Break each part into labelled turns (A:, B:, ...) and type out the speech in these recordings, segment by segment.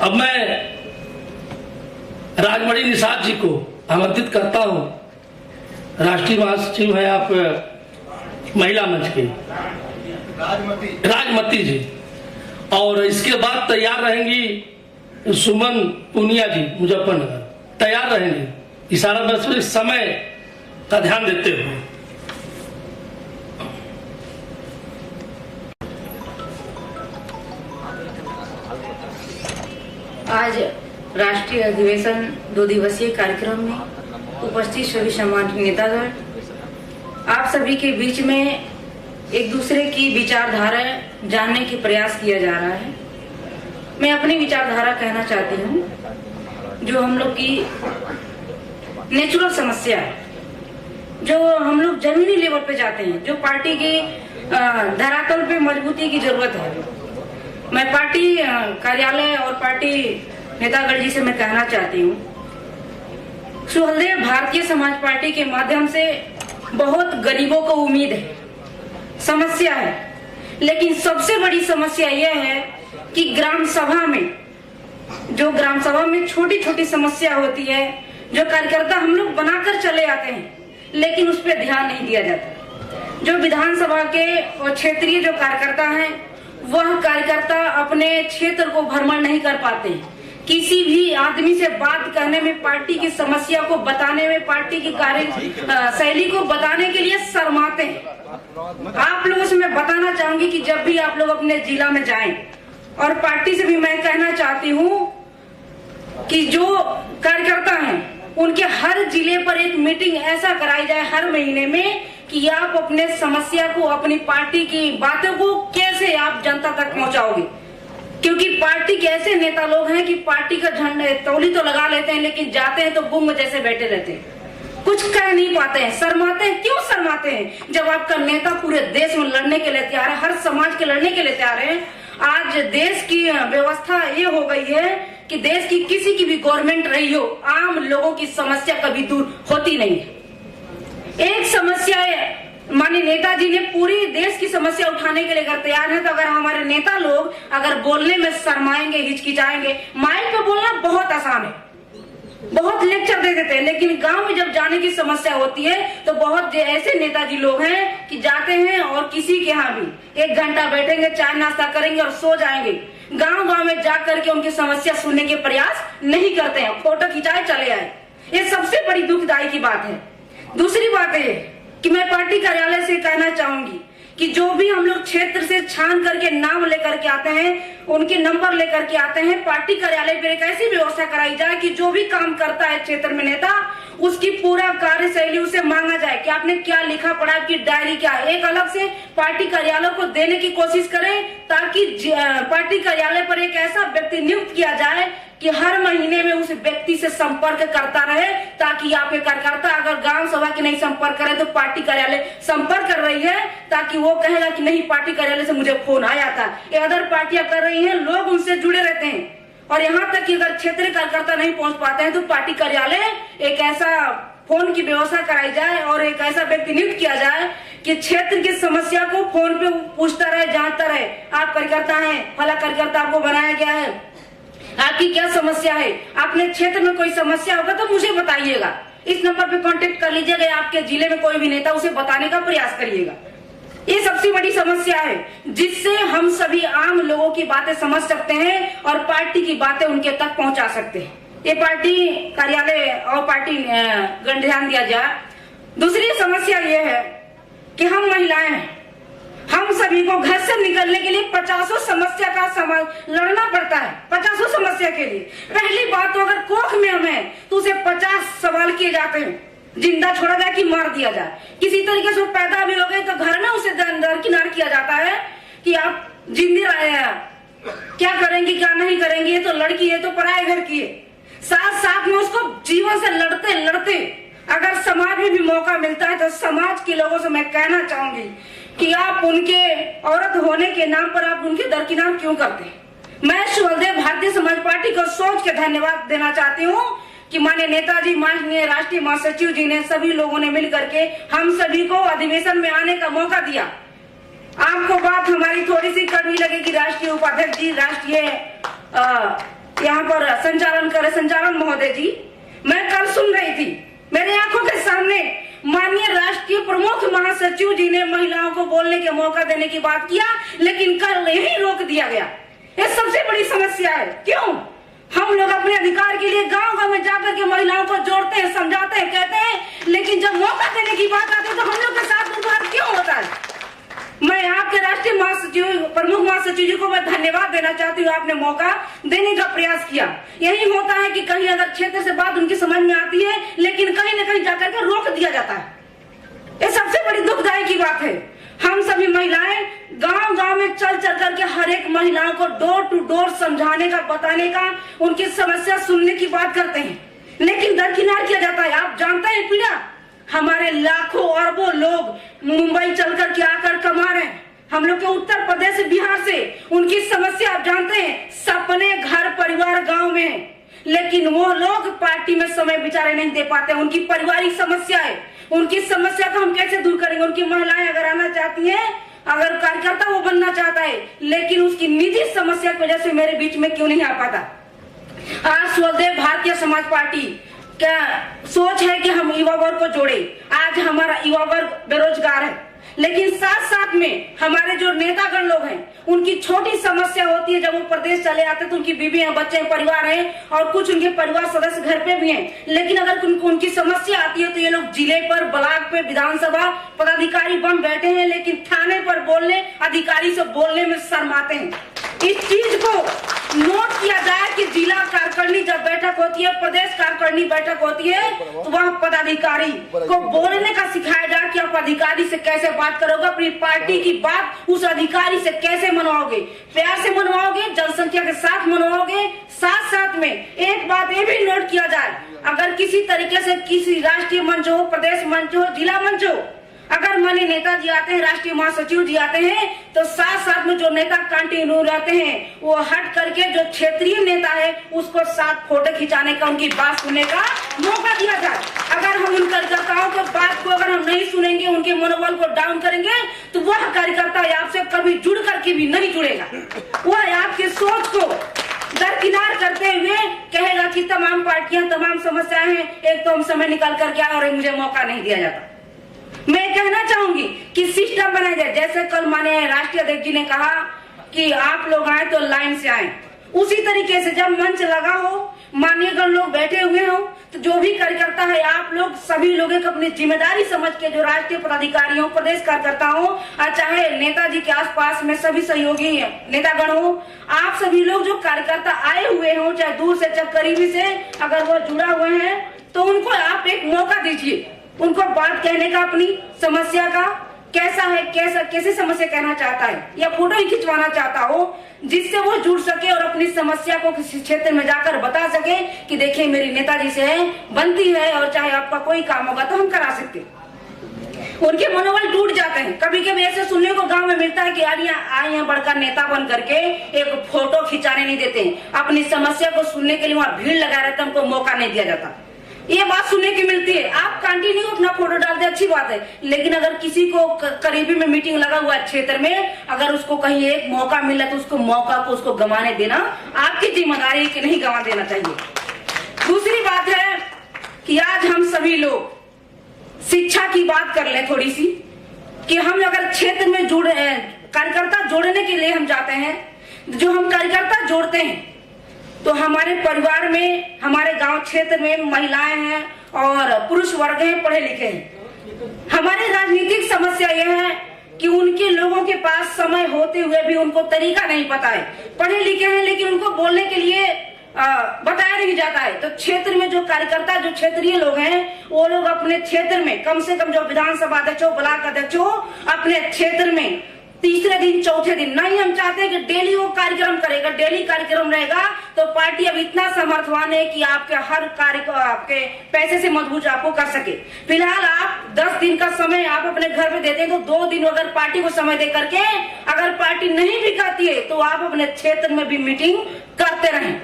A: अब मैं राजमणि निषाद जी को आमंत्रित करता हूं। राष्ट्रीय महासचिव है आप महिला मंच के राजमती जी, और इसके बाद तैयार रहेंगी सुमन पूनिया जी मुजफ्फरनगर, तैयार रहेंगे। इशारा बस समय का ध्यान देते हुए
B: आज राष्ट्रीय अधिवेशन 2 दिवसीय कार्यक्रम में उपस्थित सभी सम्मानित नेतागण, आप सभी के बीच में एक दूसरे की विचारधारा जानने की प्रयास किया जा रहा है। मैं अपनी विचारधारा कहना चाहती हूँ। जो हम लोग की नेचुरल समस्या है, जो हम लोग जमीनी लेवल पे जाते हैं, जो पार्टी के धरातल पे मजबूती की जरूरत है, मैं पार्टी कार्यालय और पार्टी नेतागण जी से मैं कहना चाहती हूँ, सुहलदेव भारतीय समाज पार्टी के माध्यम से बहुत गरीबों को उम्मीद है, समस्या है, लेकिन सबसे बड़ी समस्या यह है कि ग्राम सभा में छोटी छोटी समस्या होती है, जो कार्यकर्ता हम लोग बनाकर चले आते हैं, लेकिन उस पर ध्यान नहीं दिया जाता। जो विधानसभा के और क्षेत्रीय जो कार्यकर्ता हैं, वह कार्यकर्ता अपने क्षेत्र को भ्रमण नहीं कर पाते। किसी भी आदमी से बात करने में, पार्टी की समस्या को बताने में, पार्टी की कार्य शैली को बताने के लिए शर्माते हैं। आप लोगों से मैं बताना चाहूंगी कि जब भी आप लोग अपने जिला में जाएं, और पार्टी से भी मैं कहना चाहती हूँ कि जो कार्यकर्ता हैं, उनके हर जिले पर एक मीटिंग ऐसा कराई जाए हर महीने में कि आप अपने समस्या को, अपनी पार्टी की बातों को कैसे आप जनता तक पहुंचाओगे। क्योंकि पार्टी के ऐसे नेता लोग हैं कि पार्टी का झंडा तौली तो लगा लेते हैं, लेकिन जाते हैं तो गुंग जैसे बैठे रहते हैं, कुछ कह नहीं पाते हैं, शर्माते हैं। क्यों शर्माते हैं? जब आपका नेता पूरे देश में लड़ने के लिए तैयार है, हर समाज के लड़ने के लिए तैयार है। आज देश की व्यवस्था ये हो गई है कि देश की किसी की भी गवर्नमेंट रही हो, आम लोगों की समस्या कभी दूर होती नहीं है। एक समस्या माननीय नेताजी ने पूरी देश की समस्या उठाने के लिए अगर तैयार है, तो अगर हमारे नेता लोग अगर बोलने में शर्माएंगे, हिचकिचाएंगे, माइक पे बोलना बहुत आसान है, बहुत लेक्चर दे देते हैं, लेकिन गांव में जब जाने की समस्या होती है तो बहुत ऐसे नेताजी लोग हैं कि जाते हैं और किसी के यहाँ भी 1 घंटा बैठेंगे, चाय नाश्ता करेंगे और सो जाएंगे। गांव गांव में जा करके उनकी समस्या सुनने के प्रयास नहीं करते हैं, फोटो खिंचाए चले आए। ये सबसे बड़ी दुखदाई की बात है। दूसरी बात है कि मैं पार्टी कार्यालय से कहना चाहूंगी कि जो भी हम लोग क्षेत्र से छान करके नाम लेकर के आते हैं, उनके नंबर लेकर के आते हैं, पार्टी कार्यालय पर एक ऐसी व्यवस्था कराई जाए कि जो भी काम करता है क्षेत्र में नेता, उसकी पूरा कार्यशैली उसे मांगा जाए कि आपने क्या लिखा पढ़ा, आपकी डायरी क्या है, एक अलग से पार्टी कार्यालय को देने की कोशिश करें, ताकि पार्टी कार्यालय पर एक ऐसा व्यक्ति नियुक्त किया जाए कि हर महीने में उस व्यक्ति से संपर्क करता रहे, ताकि आपके कार्यकर्ता अगर ग्राम सभा के नहीं संपर्क करे तो पार्टी कार्यालय संपर्क कर रही है, ताकि वो कहेगा कि नहीं, पार्टी कार्यालय से मुझे फोन आया था। ये अदर पार्टियां कर रही हैं, लोग उनसे जुड़े रहते हैं। और यहाँ तक कि अगर क्षेत्रीय कार्यकर्ता नहीं पहुंच पाते हैं तो पार्टी कार्यालय एक ऐसा फोन की व्यवस्था कराई जाए और एक ऐसा व्यक्ति नियुक्त किया जाए कि क्षेत्र की समस्या को फोन पे पूछता रहे, जानता रहे। आप कार्यकर्ता हैं, फला कार्यकर्ता आपको बनाया गया है, आपकी क्या समस्या है, आपने क्षेत्र में कोई समस्या होगा तो मुझे बताइएगा, इस नंबर पे कांटेक्ट कर लीजिएगा। आपके जिले में कोई भी नेता, उसे बताने का प्रयास करिएगा। ये सबसे बड़ी समस्या है, जिससे हम सभी आम लोगों की बातें समझ सकते हैं और पार्टी की बातें उनके तक पहुंचा सकते हैं। ये पार्टी कार्यालय और पार्टी गण ध्यान दिया जाए। दूसरी समस्या ये है कि हम महिलाएं हैं, हम सभी को घर से निकलने के लिए 50 समस्या का लड़ना पड़ता है, 50 समस्या के लिए। पहली बात तो अगर कोख में हमें तो उसे 50 सवाल किए जाते हैं, जिंदा छोड़ा जाए कि मार दिया जाए। किसी तरीके से वो पैदा भी हो गए तो घर में उसे दरकिनार किया जाता है कि आप जिंदे आए हैं, क्या करेंगे क्या नहीं करेंगे, ये तो लड़की है तो पराये घर की है। साथ साथ में उसको जीवन से लड़ते लड़ते अगर समाज में भी मौका मिलता है तो समाज के लोगों से मैं कहना चाहूंगी कि आप उनके औरत होने के नाम पर आप उनके दरकिनार क्यों करते हैं। मैं सुहलदेव भारतीय समाज पार्टी को सोच के धन्यवाद देना चाहती हूँ कि माननीय नेताजी, माननीय राष्ट्रीय महासचिव जी ने, सभी लोगों ने मिलकर के हम सभी को अधिवेशन में आने का मौका दिया। आपको बात हमारी थोड़ी सी कड़वी लगेगी राष्ट्रीय उपाध्यक्ष जी, राष्ट्रीय यहाँ पर संचालन महोदय जी, मैं कल सुन रही थी, मेरे आंखों के सामने माननीय राष्ट्रीय प्रमुख महासचिव जी ने महिलाओं को बोलने के मौका देने की बात किया, लेकिन कल यही रोक दिया गया। ये सबसे बड़ी समस्या है। क्यों? हम लोग अपने अधिकार के लिए गांव गांव में जाकर के महिलाओं को जोड़ते हैं, समझाते हैं, कहते हैं, लेकिन जब मौका देने की बात आती है तो हम लोग के साथ दुर्व्यवहार क्यों होता है? मैं आपके राष्ट्रीय महासचिव, प्रमुख महासचिव जी को मैं धन्यवाद देना चाहती हूँ। आपने मौका देने का प्रयास किया। यही होता है कि कहीं अगर क्षेत्र से बात उनकी समझ में आती है, लेकिन कहीं न कहीं जाकर के रोक दिया जाता है। ये सबसे बड़ी दुखदाई की बात है। हम सभी महिलाएं गांव गांव में चल चल करके हर एक महिलाओं को डोर टू डोर समझाने का, बताने का, उनकी समस्या सुनने की बात करते हैं, लेकिन दरकिनार किया जाता है। आप जानते हैं पीड़ा, हमारे लाखों अरबों लोग मुंबई चल करके आकर कमा रहे हैं। हम लोग के उत्तर प्रदेश, बिहार से, उनकी समस्या आप जानते हैं, सपने घर परिवार गांव में है, लेकिन वो लोग पार्टी में समय बेचारे नहीं दे पाते। उनकी पारिवारिक समस्या है, उनकी समस्या को हम कैसे दूर करेंगे? उनकी महिलाएं अगर आना चाहती हैं, अगर कार्यकर्ता वो बनना चाहता है, लेकिन उसकी निजी समस्या की वजह से मेरे बीच में क्यों नहीं आ पाता? आज स्वदेव भारतीय समाज पार्टी क्या सोच है कि हम युवा वर्ग को जोड़े। आज हमारा युवा वर्ग बेरोजगार है, लेकिन साथ साथ में हमारे जो नेतागण लोग हैं, उनकी छोटी समस्या होती है। जब वो प्रदेश चले आते तो उनकी बीवी हैं, बच्चे हैं, परिवार हैं, और कुछ उनके परिवार सदस्य घर पे भी हैं, लेकिन अगर उनकी समस्या आती है तो ये लोग जिले पर, ब्लॉक पे, विधानसभा पदाधिकारी बन बैठे हैं, लेकिन थाने पर बोलने, अधिकारी से बोलने में शर्माते हैं। इस चीज को नोट किया जाए कि जिला कार्यकारिणी जब बैठक होती है, प्रदेश कार्यकारिणी बैठक होती है, तो वह पदाधिकारी को बोलने का सिखाया जाए कि आप अधिकारी से कैसे बात करोगे, अपनी पार्टी की बात उस अधिकारी से कैसे मनवाओगे, प्यार से मनवाओगे, जनसंख्या के साथ मनवाओगे। साथ साथ में एक बात ये भी नोट किया जाए, अगर किसी तरीके से किसी राष्ट्रीय मंच हो, प्रदेश मंच हो, जिला मंच हो, अगर माननीय नेताजी आते हैं, राष्ट्रीय महासचिव जी आते हैं, तो साथ साथ में जो नेता कंटिन्यू रहते हैं, वो हट करके जो क्षेत्रीय नेता है उसको साथ फोटो खिंचाने का, उनकी बात सुनने का मौका दिया जाए। अगर हम उन कार्यकर्ताओं की बात को अगर हम नहीं सुनेंगे, उनके मनोबल को डाउन करेंगे, तो वह कार्यकर्ता आपसे कभी जुड़ करके भी नहीं जुड़ेगा। वह आपकी सोच को दरकिनार करते हुए कहेगा कि तमाम पार्टियां, तमाम समस्याएं हैं, एक तो हम समय निकाल करके आए और मुझे मौका नहीं दिया जाता। मैं कहना चाहूंगी कि सिस्टम बनाया जाए। जैसे कल माननीय राष्ट्रीय अध्यक्ष जी ने कहा कि आप लोग आए तो लाइन से आए, उसी तरीके से जब मंच लगा हो, मान्यगण लोग बैठे हुए हो, तो जो भी कार्यकर्ता है, आप लोग सभी लोगों को अपनी जिम्मेदारी समझ के, जो राष्ट्रीय पदाधिकारी हो, प्रदेश कार्यकर्ता हो, और चाहे नेताजी के आसपास में सभी सहयोगी नेतागण हो, आप सभी लोग जो कार्यकर्ता आए हुए हो, चाहे दूर से चाहे करीबी से, अगर वो जुड़ा हुए हैं, तो उनको आप एक मौका दीजिए, उनको बात कहने का, अपनी समस्या का, कैसा है, कैसे समस्या कहना चाहता है, या फोटो ही खिंचवाना चाहता हो, जिससे वो जुड़ सके और अपनी समस्या को किसी क्षेत्र में जाकर बता सके कि देखिए मेरी नेताजी से बनती है, और चाहे आपका कोई काम होगा तो हम करा सकते हैं। उनके मनोबल टूट जाते हैं। कभी कभी ऐसे सुनने को गांव में मिलता है कि यार आए हैं बड़का नेता बन करके, एक फोटो खिंचाने नहीं देते, अपनी समस्या को सुनने के लिए वहाँ भीड़ लगा रहता है, हमको मौका नहीं दिया जाता। ये बात सुनने की मिलती है। आप कंटिन्यू अपना फोटो डालते, अच्छी बात है, लेकिन अगर किसी को करीबी में मीटिंग लगा हुआ है क्षेत्र में, अगर उसको कहीं एक मौका मिला तो उसको मौका को उसको गंवाने देना आपकी जिम्मेदारी कि नहीं गंवा देना चाहिए। दूसरी बात है कि आज हम सभी लोग शिक्षा की बात कर ले थोड़ी सी, कि हम अगर क्षेत्र में जुड़े, कार्यकर्ता जोड़ने के लिए हम जाते हैं, जो हम कार्यकर्ता जोड़ते हैं तो हमारे परिवार में, हमारे गांव क्षेत्र में महिलाएं हैं और पुरुष वर्ग हैं, पढ़े लिखे हैं। हमारी राजनीतिक समस्या यह है कि उनके लोगों के पास समय होते हुए भी उनको तरीका नहीं पता है। पढ़े लिखे हैं लेकिन उनको बोलने के लिए बताया नहीं जाता है। तो क्षेत्र में जो कार्यकर्ता, जो क्षेत्रीय लोग हैं, वो लोग अपने क्षेत्र में कम से कम जो विधानसभा अध्यक्ष हो, ब्लॉक अध्यक्ष हो, अपने क्षेत्र में तीसरे दिन, चौथे दिन, नहीं हम चाहते हैं कि डेली वो कार्यक्रम करेगा। डेली कार्यक्रम रहेगा तो पार्टी अब इतना समर्थवान है कि आपके हर कार्य को आपके पैसे से मजबूत आपको कर सके। फिलहाल आप 10 दिन का समय आप अपने घर में देते हैं, तो 2 दिन अगर पार्टी को समय दे करके अगर पार्टी नहीं भी करती है तो आप अपने क्षेत्र में भी मीटिंग करते रहें।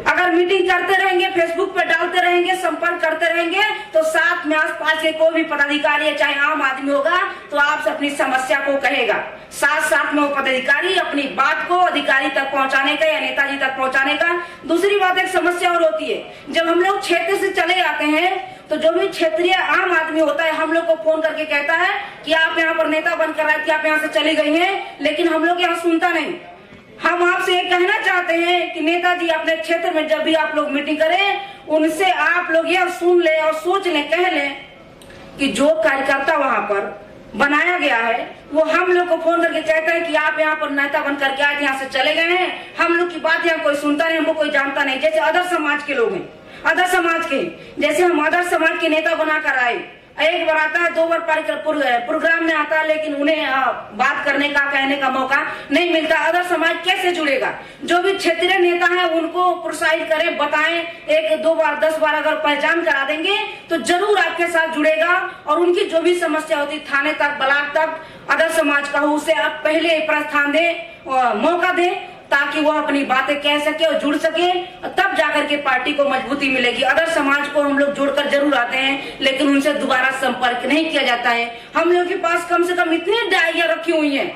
B: अगर मीटिंग करते रहेंगे, फेसबुक पे डालते करते रहेंगे, संपर्क करते रहेंगे, तो साथ में आसपास के कोई भी पदाधिकारी है, चाहे आम आदमी होगा, तो आपसे अपनी समस्या को कहेगा। साथ साथ में वो पदाधिकारी अपनी बात को अधिकारी तक पहुंचाने का या नेताजी तक पहुंचाने का। दूसरी बात, एक समस्या और होती है, जब हम लोग क्षेत्र से चले आते हैं तो जो भी क्षेत्रीय आम आदमी होता है हम लोग को फोन करके कहता है कि आप यहाँ पर नेता बनकर आए थे, आप यहाँ से चली गई हैं, लेकिन हम लोग यहाँ सुनता नहीं। हम आपसे ये कहना चाहते हैं कि नेताजी अपने क्षेत्र में जब भी आप लोग मीटिंग करें, उनसे आप लोग यह सुन ले और सोच ले, कह ले कि जो कार्यकर्ता वहां पर बनाया गया है वो हम लोग को फोन करके कहता है कि आप यहाँ पर नेता बन करके आए थे, यहाँ से चले गए हैं, हम लोग की बात यहाँ कोई सुनता नहीं, हमको कोई जानता नहीं। जैसे अदर समाज के लोग हैं, अदर समाज के, जैसे हम अदर समाज के नेता बनाकर आए, एक बार आता है, 2 बार प्रोग्राम में आता है, लेकिन उन्हें बात करने का, कहने का मौका नहीं मिलता। अदर समाज कैसे जुड़ेगा? जो भी क्षेत्रीय नेता है उनको प्रोत्साहित करें, बताएं, 1, 2 बार, 10 बार अगर पहचान करा देंगे तो जरूर आपके साथ जुड़ेगा और उनकी जो भी समस्या होती थाने तक, ब्लॉक तक, अदर समाज का हो, उसे आप पहले प्रस्थान दें, मौका दें, ताकि वो अपनी बातें कह सके और जुड़ सके, तब जाकर के पार्टी को मजबूती मिलेगी। अदर समाज को हम लोग जोड़कर जरूर आते हैं, लेकिन उनसे दोबारा संपर्क नहीं किया जाता है। हम लोग के पास कम से कम इतनी डायरिया रखी हुई हैं,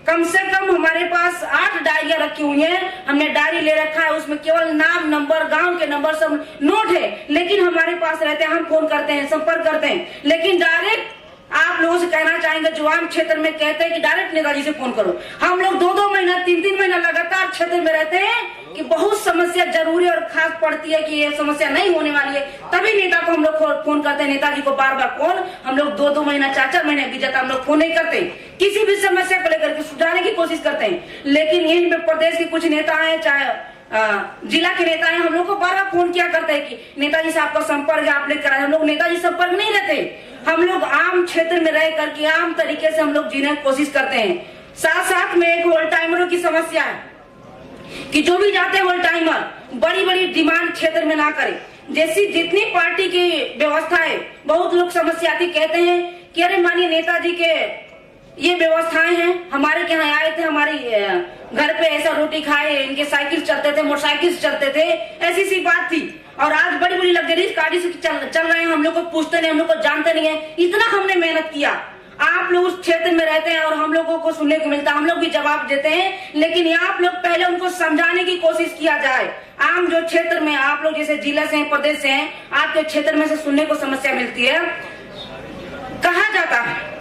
B: कम से कम हमारे पास 8 डायरिया रखी हुई हैं। हमने डायरी ले रखा है, उसमें केवल नाम, नंबर, गांव के नंबर सब नोट है, लेकिन हमारे पास रहते हैं, हम फोन करते हैं, संपर्क करते हैं, लेकिन डायरेक्ट आप लोगों से कहना चाहेंगे जो आम क्षेत्र में कहते हैं कि डायरेक्ट नेताजी से फोन करो। हम लोग 2-2 महीना, 3-3 महीना लगातार क्षेत्र में रहते हैं कि बहुत समस्या जरूरी और खास पड़ती है कि ये समस्या नहीं होने वाली है, तभी नेता को हम लोग फोन करते हैं। नेताजी को बार बार फोन हम लोग 2-2 महीना, 4-4 महीने बीत जाता, हम लोग फोन नहीं करते, किसी भी समस्या को लेकर के सुधारने की कोशिश करते हैं। लेकिन यही में प्रदेश के कुछ नेता है, चाहे जिला के नेता है, हम लोग को बार बार फोन किया करते हैं कि नेताजी से आपका संपर्क है, आप लेकर आए। हम लोग नेताजी संपर्क नहीं रहते, हम लोग आम क्षेत्र में रह करके आम तरीके से हम लोग जीने की कोशिश करते हैं। साथ साथ में एक होल टाइमरों की समस्या है कि जो भी जाते हैं होल टाइमर बड़ी बड़ी डिमांड क्षेत्र में ना करें। जैसी जितनी पार्टी की व्यवस्था है, बहुत लोग समस्या आती, कहते हैं कि अरे मानिए नेताजी के ये व्यवस्थाएं हैं, हमारे के यहाँ आए थे, हमारी घर पे ऐसा रोटी खाए, इनके साइकिल चलते थे, मोटरसाइकिल चलते थे, ऐसी सी बात थी। और आज बड़ी बड़ी लग्जरीज गाड़ी से चल रहे हैं, हम लोग को पूछते नहीं, हम लोग को जानते नहीं है। इतना हमने मेहनत किया, आप लोग उस क्षेत्र में रहते हैं और हम लोगों को सुनने को मिलता है, हम लोग भी जवाब देते हैं, लेकिन आप लोग पहले उनको समझाने की कोशिश किया जाए। आम जो क्षेत्र में आप लोग जैसे जिला से हैं, प्रदेश से हैं, आपके क्षेत्र में से सुनने को समस्या मिलती है। कहा जाता है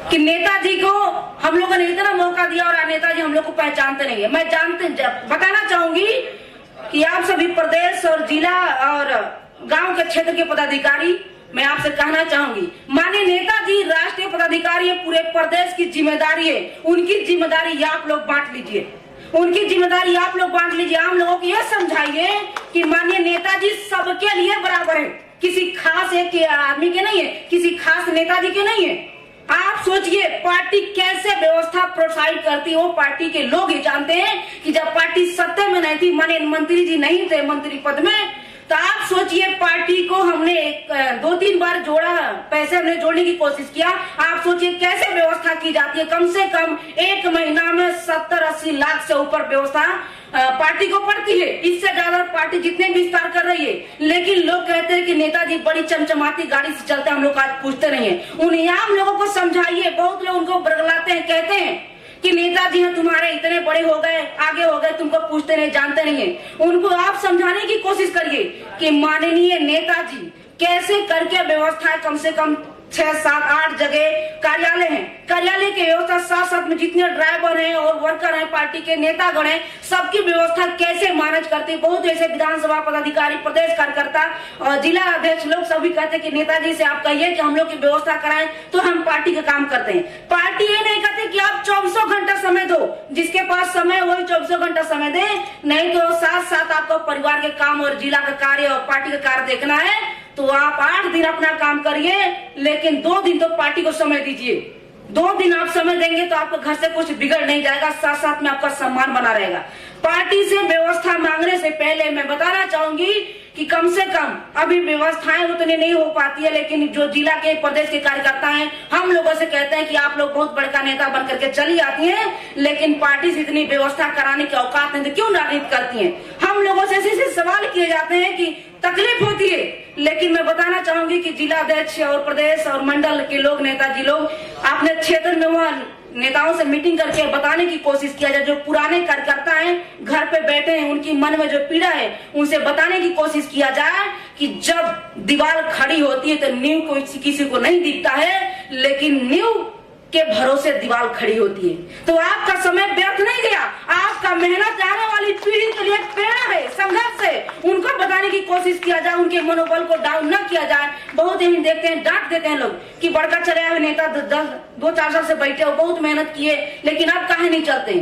B: कि नेताजी को हम लोगों ने इतना मौका दिया और नेताजी हम लोग को पहचानते नहीं है। मैं बताना चाहूंगी कि आप सभी प्रदेश और जिला और गांव के क्षेत्र के पदाधिकारी, मैं आपसे कहना चाहूंगी, माननीय नेताजी राष्ट्रीय पदाधिकारी है, पूरे प्रदेश की जिम्मेदारी है, उनकी जिम्मेदारी आप लोग बांट लीजिए, उनकी जिम्मेदारी आप लोग बांट लीजिए। आम लोगों को यह समझाइए कि माननीय नेताजी सबके लिए बराबर है, किसी खास एक आदमी के नहीं है, किसी खास नेताजी के नहीं है। आप सोचिए पार्टी कैसे व्यवस्था प्रोत्साहित करती है, वो पार्टी के लोग ही जानते हैं कि जब पार्टी सत्ता में नहीं थी, माने मंत्री जी नहीं थे मंत्री पद में, तो आप सोचिए पार्टी को हमने 2-3 बार जोड़ा, पैसे हमने जोड़ने की कोशिश किया। आप सोचिए कैसे व्यवस्था की जाती है, कम से कम 1 महीना में 70-80 लाख से ऊपर व्यवस्था पार्टी को पड़ती है। इससे ज्यादा पार्टी जितने भी विस्तार कर रही है, लेकिन लोग कहते हैं कि नेताजी बड़ी चमचमाती गाड़ी से चलते, हम लोग आज पूछते नहीं है। उन्हें आम लोगों को समझाइए, बहुत लोग उनको बरगलाते हैं, कहते हैं कि नेताजी हैं तुम्हारे, इतने बड़े हो गए, आगे हो गए, तुमको पूछते नहीं, जानते नहीं है। उनको आप समझाने की कोशिश करिए कि माननीय नेताजी कैसे करके व्यवस्था कम से कम 6-7-8 जगह कार्यालय हैं, कार्यालय की व्यवस्था साथ साथ में जितने ड्राइवर हैं और वर्कर हैं, पार्टी के नेतागण हैं, सबकी व्यवस्था कैसे मैनेज करते। बहुत ऐसे विधानसभा पदाधिकारी, प्रदेश कार्यकर्ता और जिला अध्यक्ष लोग सभी कहते हैं कि नेताजी से आप कहिए कि हम लोग की व्यवस्था कराएं, तो हम पार्टी का काम करते हैं। पार्टी ये नहीं कहते कि आप 24 घंटा समय दो, जिसके पास समय वही 24 घंटा समय दे, नहीं तो साथ साथ आपको परिवार के काम और जिला का कार्य और पार्टी का कार्य देखना है तो आप 8 दिन अपना काम करिए, लेकिन 2 दिन तो पार्टी को समय दीजिए। 2 दिन आप समय देंगे तो आपके घर से कुछ बिगड़ नहीं जाएगा, साथ साथ में आपका सम्मान बना रहेगा। पार्टी से व्यवस्था मांगने से पहले मैं बताना चाहूंगी कि कम से कम अभी व्यवस्थाएं उतनी नहीं हो पाती है, लेकिन जो जिला के प्रदेश के कार्यकर्ता हैं, हम लोगों से कहते हैं कि आप लोग बहुत बड़का नेता बन करके चली आती हैं, लेकिन पार्टी से इतनी व्यवस्था कराने की औकात नहीं, तो क्यों राजनीति करती हैं। हम लोगों से ऐसे सवाल किए जाते हैं कि तकलीफ होती है। लेकिन मैं बताना चाहूंगी कि जिला अध्यक्ष और प्रदेश और मंडल के लोग, नेताजी लोग, अपने क्षेत्र में वह नेताओं से मीटिंग करके बताने की कोशिश किया जाए। जो पुराने कार्यकर्ता हैं, घर पे बैठे हैं, उनकी मन में जो पीड़ा है, उनसे बताने की कोशिश किया जाए कि जब दीवार खड़ी होती है तो नींव किसी को नहीं दिखता है, लेकिन नींव के भरोसे दीवार खड़ी होती है। तो आपका समय व्यर्थ नहीं गया, आपका मेहनत आने वाली पीढ़ी के लिए प्रेरणा है, संघर्ष है। उनको बताने की कोशिश किया जाए, उनके मनोबल को डाउन न किया जाए। बहुत ही देखते हैं, डांट देते हैं लोग कि बड़का चले आए नेता 2-4 साल से बैठे हो, बहुत मेहनत किए, लेकिन अब काहे नहीं चलते।